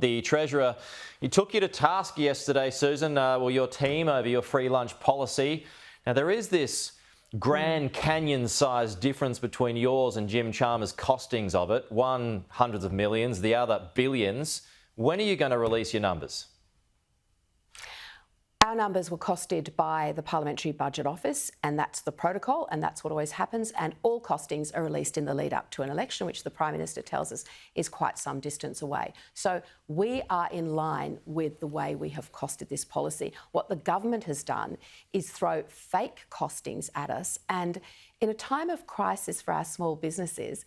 The Treasurer, he took you to task yesterday, Susan, your team, over your free lunch policy. Now, there is this Grand Canyon-sized difference between yours and Jim Chalmers' costings of it. One, hundreds of millions, the other, billions. When are you going to release your numbers? Our numbers were costed by the Parliamentary Budget Office, and that's the protocol, and that's what always happens. And all costings are released in the lead up to an election, which the Prime Minister tells us is quite some distance away. So we are in line with the way we have costed this policy. What the government has done is throw fake costings at us, and in a time of crisis for our small businesses,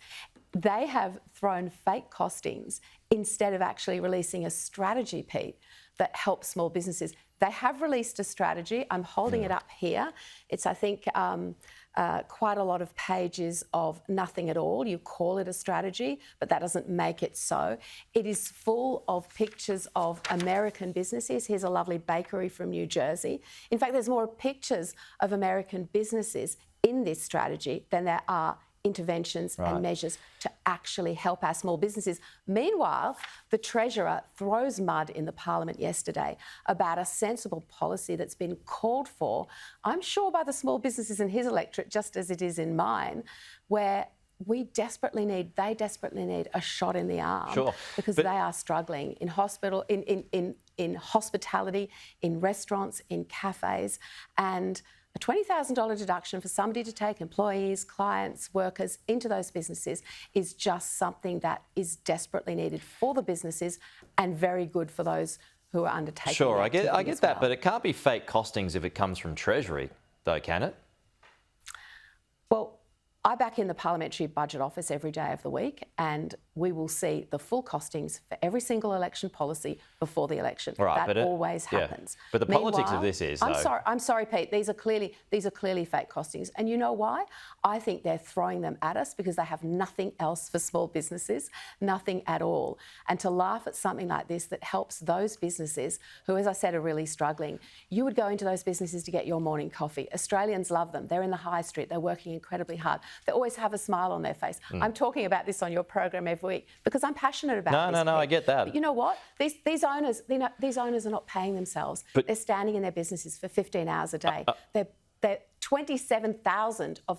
they have thrown fake costings instead of actually releasing a strategy, Pete, that helps small businesses. They have released a strategy. I'm holding it up here. It's, I think, quite a lot of pages of nothing at all. You call it a strategy, but that doesn't make it so. It is full of pictures of American businesses. Here's a lovely bakery from New Jersey. In fact, there's more pictures of American businesses in this strategy than there are interventions and measures to actually help our small businesses. Meanwhile, the Treasurer throws mud in the Parliament yesterday about a sensible policy that's been called for, I'm sure, by the small businesses in his electorate, just as it is in mine, where they desperately need a shot in the arm because they are struggling in in hospitality, in restaurants, in cafes, and a $20,000 deduction for somebody to take employees, clients, workers into those businesses is just something that is desperately needed for the businesses and very good for those who are undertaking. Sure, I get that, but it can't be fake costings if it comes from Treasury, though, can it? Well, I back in the Parliamentary Budget Office every day of the week, and we will see the full costings for every single election policy before the election. Right, that always happens. But the politics of this is, though... I'm sorry, Pete. These are clearly fake costings, and you know why? I think they're throwing them at us because they have nothing else for small businesses, nothing at all. And to laugh at something like this that helps those businesses who, as I said, are really struggling. You would go into those businesses to get your morning coffee. Australians love them. They're in the high street. They're working incredibly hard. They always have a smile on their face. I'm talking about this on your program every week because I'm passionate about this. No, I get that. But you know what? These owners, these owners are not paying themselves. But they're standing in their businesses for 15 hours a day. They're 27,000 of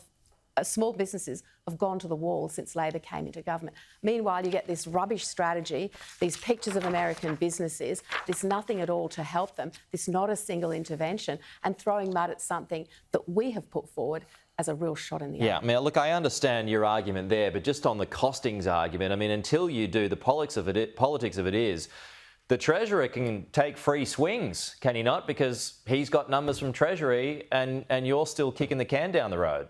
small businesses have gone to the wall since Labor came into government. Meanwhile, you get this rubbish strategy, these pictures of American businesses, this nothing at all to help them, this not a single intervention, and throwing mud at something that we have put forward as a real shot in the arm. Yeah, I mean, look, I understand your argument there, but just on the costings argument, I mean, until you do, the politics of it is, the Treasurer can take free swings, can he not? Because he's got numbers from Treasury and you're still kicking the can down the road.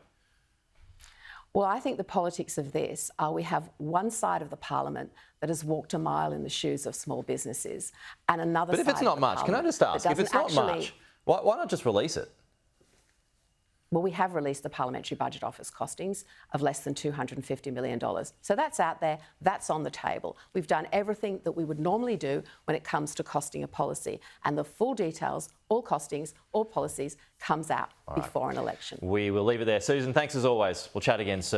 Well, I think the politics of this are we have one side of the Parliament that has walked a mile in the shoes of small businesses and another side of the Parliament. But if it's not much, can I just ask, if it's not much, why not just release it? Well, we have released the Parliamentary Budget Office costings of less than $250 million. So that's out there, that's on the table. We've done everything that we would normally do when it comes to costing a policy. And the full details, all costings, all policies, comes out before an election. We will leave it there. Susan, thanks as always. We'll chat again soon.